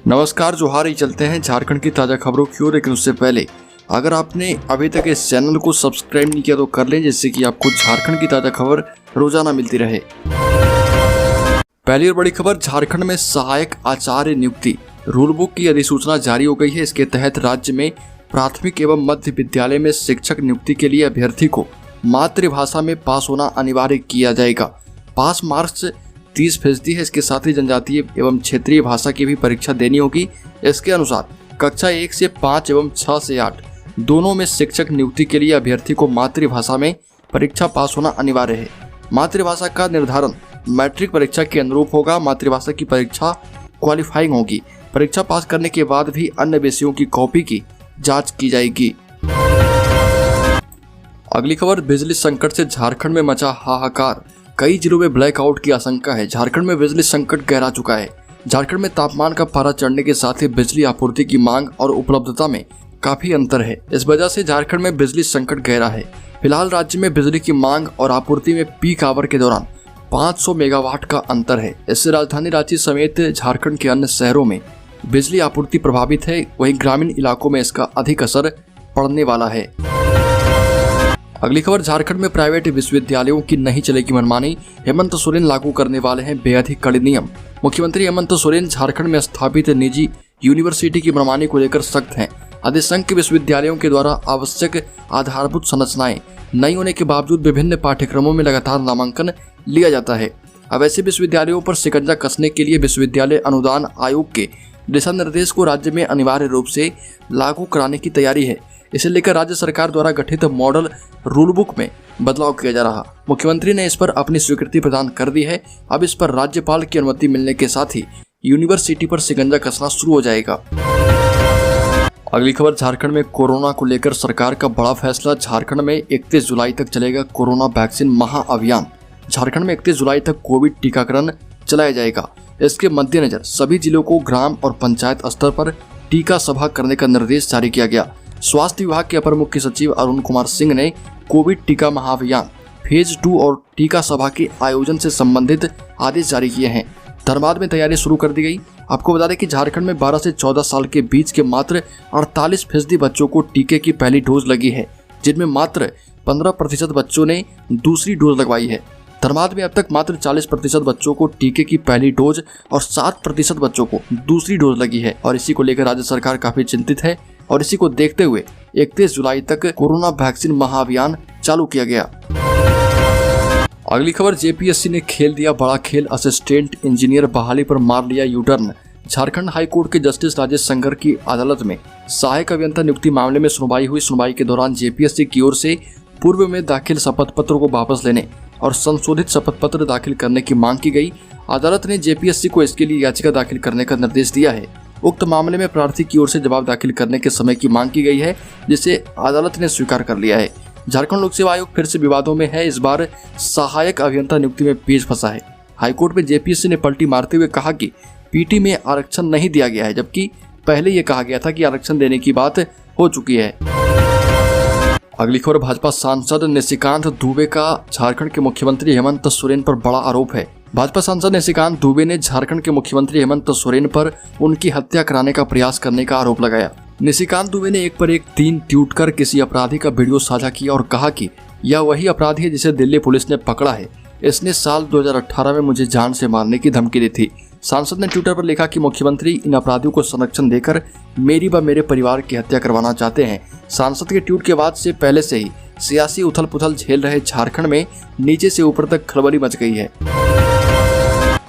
नमस्कार, जोहार ही चलते हैं झारखंड की ताज़ा खबरों की ओर। लेकिन उससे पहले अगर आपने अभी तक इस चैनल को सब्सक्राइब नहीं किया तो कर लें, जिससे कि आपको झारखंड की ताज़ा खबर रोजाना मिलती रहे। पहली और बड़ी खबर, झारखंड में सहायक आचार्य नियुक्ति रूल बुक की अधिसूचना जारी हो गई है। इसके तहत राज्य में प्राथमिक एवं मध्य विद्यालय में शिक्षक नियुक्ति के लिए अभ्यर्थी को मातृभाषा में पास होना अनिवार्य किया जाएगा। पास मार्क्स 30% है। इसके साथ ही जनजातीय एवं क्षेत्रीय भाषा की भी परीक्षा देनी होगी। इसके अनुसार कक्षा 1 से 5 एवं 6 से 8 दोनों में शिक्षक नियुक्ति के लिए अभ्यर्थी को मातृभाषा में परीक्षा पास होना अनिवार्य है। मातृभाषा का निर्धारण मैट्रिक परीक्षा के अनुरूप होगा। मातृभाषा की परीक्षा क्वालिफाइंग होगी। परीक्षा पास करने के बाद भी अन्य विषयों की कॉपी की जांच की जाएगी। अगली खबर, बिजली संकट से झारखंड में मचा हाहाकार, कई जिलों में ब्लैकआउट की आशंका है। झारखंड में बिजली संकट गहरा चुका है। झारखंड में तापमान का पारा चढ़ने के साथ ही बिजली आपूर्ति की मांग और उपलब्धता में काफी अंतर है। इस वजह से झारखंड में बिजली संकट गहरा है। फिलहाल राज्य में बिजली की मांग और आपूर्ति में पीक आवर के दौरान 500 मेगावाट का अंतर है। इससे राजधानी रांची समेत झारखंड के अन्य शहरों में बिजली आपूर्ति प्रभावित है। वहीं ग्रामीण इलाकों में इसका अधिक असर पड़ने वाला है। अगली खबर, झारखंड में प्राइवेट विश्वविद्यालयों की नहीं चलेगी मनमानी, हेमंत सोरेन लागू करने वाले हैं बेहद ही कड़े नियम। मुख्यमंत्री हेमंत सोरेन झारखंड में स्थापित निजी यूनिवर्सिटी की मनमानी को लेकर सख्त हैं। अधिसंख्य विश्वविद्यालयों के द्वारा आवश्यक आधारभूत संरचनाएं नहीं होने के बावजूद विभिन्न पाठ्यक्रमों में लगातार नामांकन लिया जाता है। अब ऐसे विश्वविद्यालयों पर शिकंजा कसने के लिए विश्वविद्यालय अनुदान आयोग के दिशा निर्देश को राज्य में अनिवार्य रूप से लागू कराने की तैयारी है। इसे लेकर राज्य सरकार द्वारा गठित मॉडल रूल बुक में बदलाव किया जा रहा। मुख्यमंत्री ने इस पर अपनी स्वीकृति प्रदान कर दी है। अब इस पर राज्यपाल की अनुमति मिलने के साथ ही यूनिवर्सिटी पर शिकंजा कसना शुरू हो जाएगा। अगली खबर, झारखंड में कोरोना को लेकर सरकार का बड़ा फैसला। झारखंड में 31 जुलाई तक चलेगा कोरोना वैक्सीन महाअभियान। झारखंड में 31 जुलाई तक कोविड टीकाकरण चलाया जाएगा। इसके मद्देनजर सभी जिलों को ग्राम और पंचायत स्तर पर टीका सभा करने का निर्देश जारी किया गया। स्वास्थ्य विभाग के अपर मुख्य सचिव अरुण कुमार सिंह ने कोविड टीका महाअभियान फेज 2 और टीका सभा के आयोजन से संबंधित आदेश जारी किए हैं। धनबाद में तैयारी शुरू कर दी गई। आपको बता दें कि झारखंड में 12 से 14 साल के बीच के मात्र 48% बच्चों को टीके की पहली डोज लगी है, जिनमें मात्र 15% बच्चों ने दूसरी डोज लगवाई है। धनबाद में अब तक मात्र 40% बच्चों को टीके की पहली डोज और 7% बच्चों को दूसरी डोज लगी है। और इसी को लेकर राज्य सरकार काफी चिंतित है और इसी को देखते हुए 31 जुलाई तक कोरोना वैक्सीन महाअभियान चालू किया गया। अगली खबर, जेपीएससी ने खेल दिया बड़ा खेल, असिस्टेंट इंजीनियर बहाली पर मार लिया यूटर्न। झारखंड हाईकोर्ट के जस्टिस राजेश संगर की अदालत में सहायक अभियंता नियुक्ति मामले में सुनवाई हुई। सुनवाई के दौरान जेपीएससी की ओर से पूर्व में दाखिल शपथ पत्र को वापस लेने और संशोधित शपथ पत्र दाखिल करने की मांग की गई। अदालत ने जेपीएससी को इसके लिए याचिका दाखिल करने का निर्देश दिया है। उक्त मामले में प्रार्थी की ओर से जवाब दाखिल करने के समय की मांग की गई है, जिसे अदालत ने स्वीकार कर लिया है। झारखंड लोक सेवा आयोग फिर से विवादों में है। इस बार सहायक अभियंता नियुक्ति में पेच फंसा है। हाईकोर्ट में जेपीएससी ने पलटी मारते हुए कहा कि पीटी में आरक्षण नहीं दिया गया है, जबकि पहले ये कहा गया था कि आरक्षण देने की बात हो चुकी है। अगली खबर, भाजपा सांसद निशिकांत दुबे का झारखंड के मुख्यमंत्री हेमंत सोरेन पर बड़ा आरोप है। भाजपा सांसद निशिकांत दुबे ने झारखंड के मुख्यमंत्री हेमंत सोरेन पर उनकी हत्या कराने का प्रयास करने का आरोप लगाया। निशिकांत दुबे ने एक पर एक 3 ट्वीट कर किसी अपराधी का वीडियो साझा किया और कहा कि यह वही अपराधी है जिसे दिल्ली पुलिस ने पकड़ा है। इसने साल 2018 में मुझे जान से मारने की धमकी दी थी। सांसद ने ट्विटर पर लिखा कि मुख्यमंत्री इन अपराधियों को संरक्षण देकर मेरी व मेरे परिवार की हत्या करवाना चाहते हैं। सांसद के ट्वीट के बाद से पहले से ही सियासी उथल पुथल झेल रहे झारखंड में नीचे से ऊपर तक खलबली मच गई है।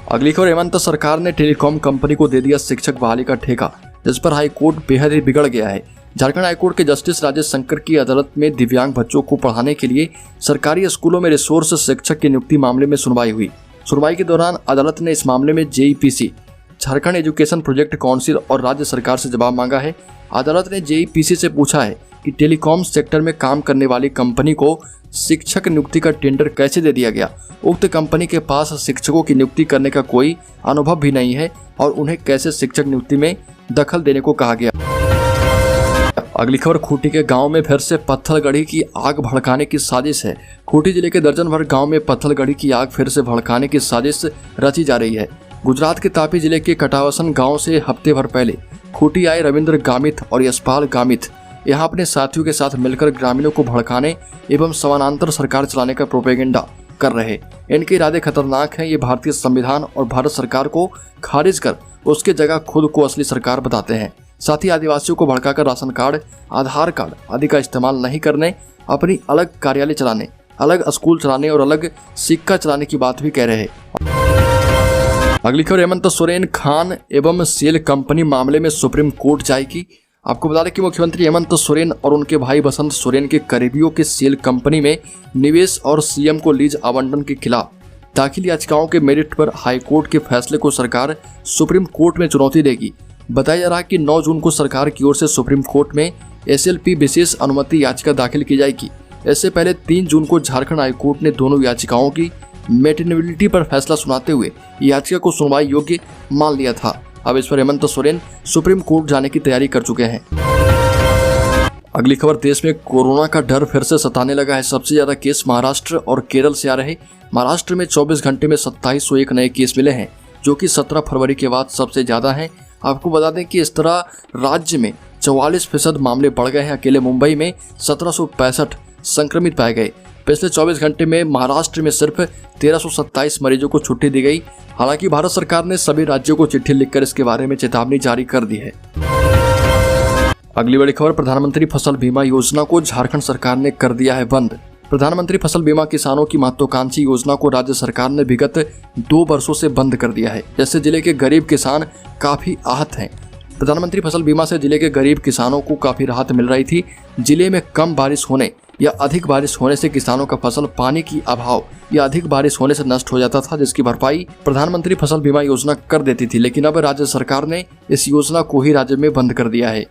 अगली खबर, हेमंत सरकार ने टेलीकॉम कंपनी को दे दिया शिक्षक बहाली का ठेका, जिस पर हाईकोर्ट बेहद ही बिगड़ गया है। झारखंड हाईकोर्ट के जस्टिस राजेश संकर की अदालत में दिव्यांग बच्चों को पढ़ाने के लिए सरकारी स्कूलों में रिसोर्स शिक्षक की नियुक्ति मामले में सुनवाई हुई। सुनवाई के दौरान अदालत ने इस मामले में जेईपीसी, झारखंड एजुकेशन प्रोजेक्ट काउंसिल और राज्य सरकार से जवाब मांगा है। अदालत ने जेईपीसी से पूछा है कि टेलीकॉम सेक्टर में काम करने वाली कंपनी को शिक्षक नियुक्ति का टेंडर कैसे दे दिया गया। उक्त कंपनी के पास शिक्षकों की नियुक्ति करने का कोई अनुभव भी नहीं है और उन्हें कैसे शिक्षक नियुक्ति में दखल देने को कहा गया। अगली खबर, खूंटी के गांव में फिर से पत्थलगड़ी की आग भड़काने की साजिश है। खूंटी जिले के दर्जन भर गांव में पत्थलगड़ी की आग फिर से भड़काने की साजिश रची जा रही है। गुजरात के तापी जिले के कटावसन गांव से हफ्ते भर पहले खूंटी आए रविंद्र गामित और यशपाल गामित यहां अपने साथियों के साथ मिलकर ग्रामीणों को भड़काने एवं समानांतर सरकार चलाने का प्रोपेगेंडा कर रहे। इनके इरादे खतरनाक हैं। ये भारतीय संविधान और भारत सरकार को खारिज कर उसके जगह खुद को असली सरकार बताते हैं। साथ ही आदिवासियों को भड़काकर राशन कार्ड, आधार कार्ड आदि का इस्तेमाल नहीं करने, अपनी अलग कार्यालय चलाने, अलग स्कूल चलाने और अलग सिक्का चलाने की बात भी कह रहे हैं। अगली खबर, हेमंत सोरेन खान एवं सेल कंपनी मामले में सुप्रीम कोर्ट जाएगी। आपको बता दें कि मुख्यमंत्री हेमंत सोरेन और उनके भाई बसंत सोरेन के करीबियों के सेल कंपनी में निवेश और सीएम को लीज आवंटन के खिलाफ दाखिल याचिकाओं के मेरिट पर हाईकोर्ट के फैसले को सरकार सुप्रीम कोर्ट में चुनौती देगी। बताया जा रहा है कि 9 जून को सरकार की ओर से सुप्रीम कोर्ट में एसएलपी विशेष अनुमति याचिका दाखिल की जाएगी। इससे पहले 3 जून को झारखंड हाईकोर्ट ने दोनों याचिकाओं की मेटेनेबिलिटी पर फैसला सुनाते हुए याचिका को सुनवाई योग्य मान लिया था। अब इस पर हेमंत सोरेन सुप्रीम कोर्ट जाने की तैयारी कर चुके हैं। अगली खबर, देश में कोरोना का डर फिर से सताने लगा है। सबसे ज्यादा केस महाराष्ट्र और केरल से आ रहे। महाराष्ट्र में 24 घंटे में 2701 नए केस मिले हैं, जो कि 17 फरवरी के बाद सबसे ज्यादा हैं। आपको बता दें कि इस तरह राज्य में 44% मामले बढ़ गए हैं। अकेले मुंबई में 1765 संक्रमित पाए गए। पिछले 24 घंटे में महाराष्ट्र में सिर्फ 1327 मरीजों को छुट्टी दी गई। हालांकि भारत सरकार ने सभी राज्यों को चिट्ठी लिखकर इसके बारे में चेतावनी जारी कर दी है। अगली बड़ी खबर, प्रधानमंत्री फसल बीमा योजना को झारखंड सरकार ने कर दिया है बंद। प्रधानमंत्री फसल बीमा किसानों की महत्वाकांक्षी योजना को राज्य सरकार ने विगत 2 वर्षों से बंद कर दिया है, जिससे जिले के गरीब किसान काफी आहत हैं। प्रधानमंत्री फसल बीमा से जिले के गरीब किसानों को काफी राहत मिल रही थी। जिले में कम बारिश होने या अधिक बारिश होने से किसानों का फसल पानी की अभाव या अधिक बारिश होने से नष्ट हो जाता था, जिसकी भरपाई प्रधानमंत्री फसल बीमा योजना कर देती थी। लेकिन अब राज्य सरकार ने इस योजना को ही राज्य में बंद कर दिया है।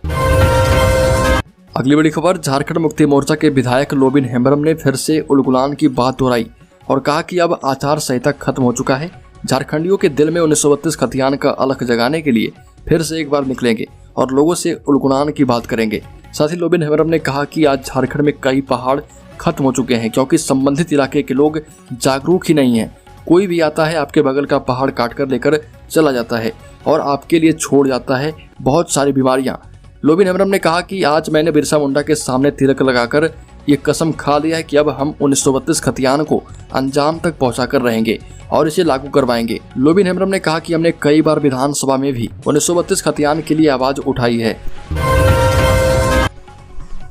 अगली बड़ी खबर, झारखंड मुक्ति मोर्चा के विधायक लोबिन हेम्ब्रम ने फिर से उलगुलान की बात दोहराई और कहा कि अब आचार संहिता खत्म हो चुका है। झारखंडियों के दिल में 1932 खतियान का अलख जगाने के लिए फिर से एक बार निकलेंगे और लोगों से उलगुलान की बात करेंगे। साथ ही लोबिन हेम्ब्रम ने कहा कि आज झारखंड में कई पहाड़ खत्म हो चुके हैं, क्योंकि संबंधित इलाके के लोग जागरूक ही नहीं हैं। कोई भी आता है, आपके बगल का पहाड़ काट कर लेकर चला जाता है और आपके लिए छोड़ जाता है बहुत सारी बीमारियां। लोबिन हेम्ब्रम ने कहा कि आज मैंने बिरसा मुंडा के सामने तिलक लगाकर ये कसम खा लिया है कि अब हम 1932 खतियान को अंजाम तक पहुंचाकर रहेंगे और इसे लागू करवाएंगे। लोबिन हेम्ब्रम ने कहा कि हमने कई बार विधानसभा में भी 1932 खतियान के लिए आवाज उठाई है।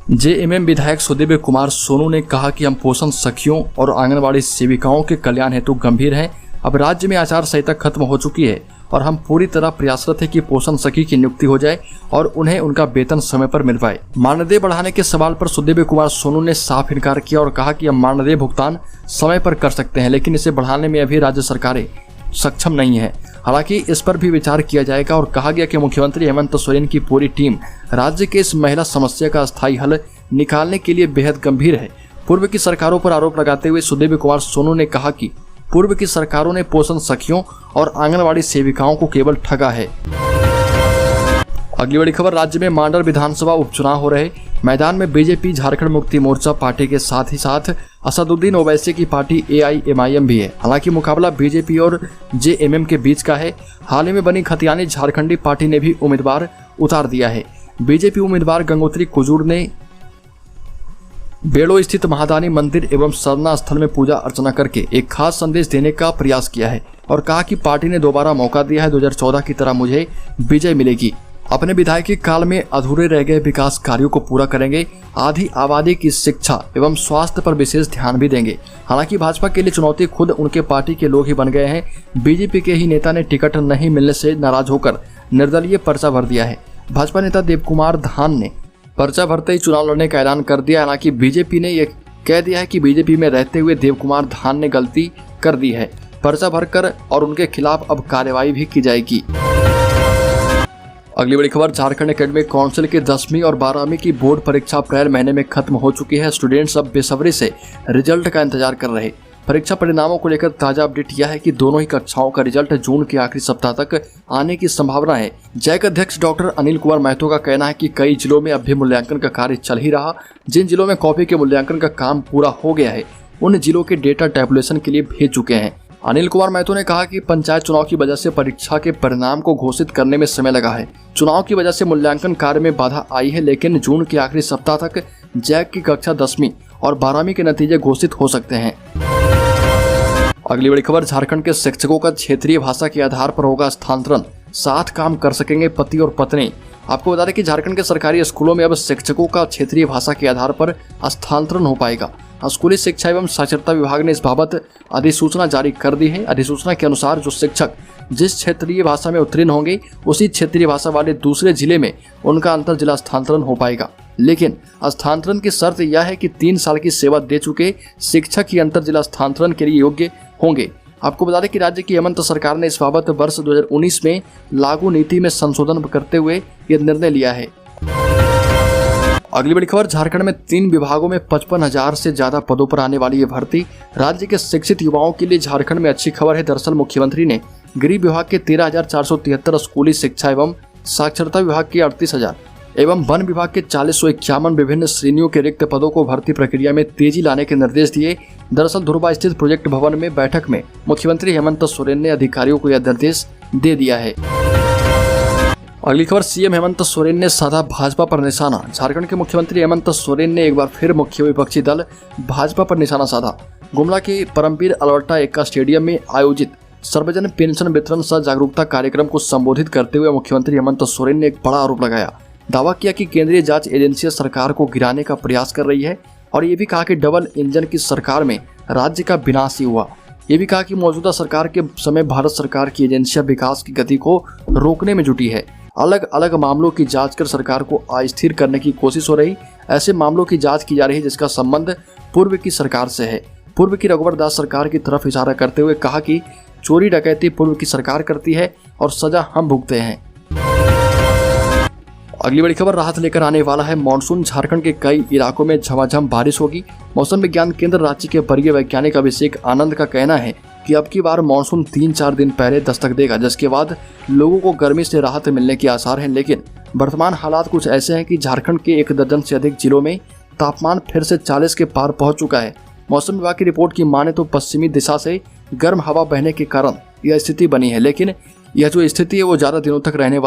जेएमएम विधायक सुदेव कुमार सोनू ने कहा कि हम पोषण सखियों और आंगनबाड़ी सेविकाओं के कल्याण हेतु गंभीर हैं। अब राज्य में आचार संहिता खत्म हो चुकी है और हम पूरी तरह प्रयासरत है कि पोषण सखी की नियुक्ति हो जाए और उन्हें उनका वेतन समय पर मिल पाए। मानदेय बढ़ाने के सवाल पर सुदेव कुमार सोनू ने साफ इनकार किया और कहा कि हम मानदेय भुगतान समय पर कर सकते हैं, लेकिन इसे बढ़ाने में अभी राज्य सरकारें सक्षम नहीं है। हालांकि इस पर भी विचार किया जाएगा और कहा गया कि मुख्यमंत्री हेमंत सोरेन की पूरी टीम राज्य के इस महिला समस्या का अस्थायी हल निकालने के लिए बेहद गंभीर है। पूर्व की सरकारों पर आरोप लगाते हुए सुदेव कुमार सोनू ने कहा कि पूर्व की सरकारों ने पोषण सखियों और आंगनबाड़ी सेविकाओं को केवल ठगा है। अगली बड़ी खबर, राज्य में मांडर विधानसभा उपचुनाव हो रहे। मैदान में बीजेपी, झारखंड मुक्ति मोर्चा पार्टी के साथ ही साथ असदुद्दीन ओवैसी की पार्टी एआईएमआईएम भी है। हालांकि मुकाबला बीजेपी और जेएमएम के बीच का है। हाल ही में बनी खतियानी झारखंडी पार्टी ने भी उम्मीदवार उतार दिया है। बीजेपी उम्मीदवार गंगोत्री कुजूर ने बेड़ो स्थित महादानी मंदिर एवं सरना स्थल में पूजा अर्चना करके एक खास संदेश देने का प्रयास किया है और कहा कि पार्टी ने दोबारा मौका दिया है, 2014 की तरह मुझे विजय मिलेगी। अपने विधायकी काल में अधूरे रह गए विकास कार्यों को पूरा करेंगे। आधी आबादी की शिक्षा एवं स्वास्थ्य पर विशेष ध्यान भी देंगे। हालांकि भाजपा के लिए चुनौती खुद उनके पार्टी के लोग ही बन गए हैं। बीजेपी के ही नेता ने टिकट नहीं मिलने से नाराज होकर निर्दलीय पर्चा भर दिया है। भाजपा नेता देवकुमार धान ने पर्चा भरते ही चुनाव लड़ने का ऐलान कर दिया। हालांकि बीजेपी ने यह कह दिया है कि बीजेपी में रहते हुए देवकुमार धान ने गलती कर दी है, पर्चा भरकर, और उनके खिलाफ अब कार्रवाई भी की जाएगी। अगली बड़ी खबर, झारखंड एकेडमिक काउंसिल की 10वीं और 12वीं की बोर्ड परीक्षा अप्रैल महीने में खत्म हो चुकी है। स्टूडेंट्स अब बेसब्री से रिजल्ट का इंतजार कर रहे। परीक्षा परिणामों को लेकर ताजा अपडेट यह है कि दोनों ही कक्षाओं का रिजल्ट जून के आखिरी सप्ताह तक आने की संभावना है। जैक अध्यक्ष डॉक्टर अनिल कुमार महतो का कहना है कि कई जिलों में अब भी मूल्यांकन का कार्य चल ही रहा। जिन जिलों में कॉपी के मूल्यांकन का काम पूरा हो गया है, उन जिलों के डेटा टैबुलेशन के लिए भेज चुके हैं। अनिल कुमार महतो ने कहा कि पंचायत चुनाव की वजह से परीक्षा के परिणाम को घोषित करने में समय लगा है। चुनाव की वजह से मूल्यांकन कार्य में बाधा आई है, लेकिन जून के आखिरी सप्ताह तक जैक की कक्षा 10वीं और 12वीं के नतीजे घोषित हो सकते हैं। अगली बड़ी खबर, झारखंड के शिक्षकों का क्षेत्रीय भाषा के आधार पर होगा स्थानांतरण, साथ काम कर सकेंगे पति और पत्नी। आपको बता दें कि झारखंड के सरकारी स्कूलों में अब शिक्षकों का क्षेत्रीय भाषा के आधार पर स्थानांतरण हो पाएगा। स्कूली शिक्षा एवं साक्षरता विभाग ने इस बाबत अधिसूचना जारी कर दी है। अधिसूचना के अनुसार जो शिक्षक जिस क्षेत्रीय भाषा में उत्तीर्ण होंगे उसी क्षेत्रीय भाषा वाले दूसरे जिले में उनका अंतर जिला स्थानांतरण हो पाएगा, लेकिन स्थानांतरण की शर्त यह है कि 3 साल की सेवा दे चुके शिक्षक ही अंतर जिला स्थानांतरण के लिए योग्य होंगे। आपको बता दें कि राज्य की हेमंत सरकार ने इस बाबत वर्ष 2019 में लागू नीति में संशोधन करते हुए यह निर्णय लिया है। अगली बड़ी खबर, झारखंड में 3 विभागों में 55,000 से ज्यादा पदों पर आने वाली है भर्ती। राज्य के शिक्षित युवाओं के लिए झारखंड में अच्छी खबर है। दरअसल मुख्यमंत्री ने गृह विभाग के 13,473, स्कूली शिक्षा एवं साक्षरता विभाग के 38,000 एवं वन विभाग के 451 विभिन्न श्रेणियों के रिक्त पदों को भर्ती प्रक्रिया में तेजी लाने के निर्देश दिए। दरअसल धुरबा स्थित प्रोजेक्ट भवन में बैठक में मुख्यमंत्री हेमंत सोरेन ने अधिकारियों को यह निर्देश दे दिया है। अगली खबर, सीएम हेमंत सोरेन ने साधा भाजपा पर निशाना। झारखंड के मुख्यमंत्री हेमंत सोरेन ने एक बार फिर मुख्य विपक्षी दल भाजपा पर निशाना साधा। गुमला के परमवीर अलवर्टा एक्का स्टेडियम में आयोजित सर्वजन पेंशन वितरण सह जागरूकता कार्यक्रम को संबोधित करते हुए मुख्यमंत्री हेमंत सोरेन ने एक बड़ा आरोप लगाया। दावा किया कि केंद्रीय जांच एजेंसी सरकार को गिराने का प्रयास कर रही है और ये भी कहा कि डबल इंजन की सरकार में राज्य का विनाश ही हुआ। ये भी कहा कि मौजूदा सरकार के समय भारत सरकार की एजेंसियां विकास की गति को रोकने में जुटी है। अलग अलग मामलों की जांच कर सरकार को अस्थिर करने की कोशिश हो रही। ऐसे मामलों की जांच की जा रही है जिसका संबंध पूर्व की सरकार से है। पूर्व की रघुवर दास सरकार की तरफ इशारा करते हुए कहा कि चोरी डकैती पूर्व की सरकार करती है और सजा हम भुगते हैं। अगली बड़ी खबर, राहत लेकर आने वाला है मानसून। झारखंड के कई इलाकों में झमाझम बारिश होगी। मौसम विज्ञान केंद्र रांची के वरीय वैज्ञानिक अभिषेक आनंद का कहना है कि अब की बार मानसून 3-4 दिन पहले दस्तक देगा, जिसके बाद लोगों को गर्मी से राहत मिलने के आसार हैं। लेकिन वर्तमान हालात कुछ ऐसे हैं कि झारखंड के 1 दर्जन से अधिक जिलों में तापमान फिर से 40 के पार पहुंच चुका है। मौसम विभाग की रिपोर्ट की माने तो पश्चिमी दिशा से गर्म हवा बहने के कारण यह स्थिति बनी है, लेकिन यह जो स्थिति है वो ज्यादा दिनों तक रहने वाली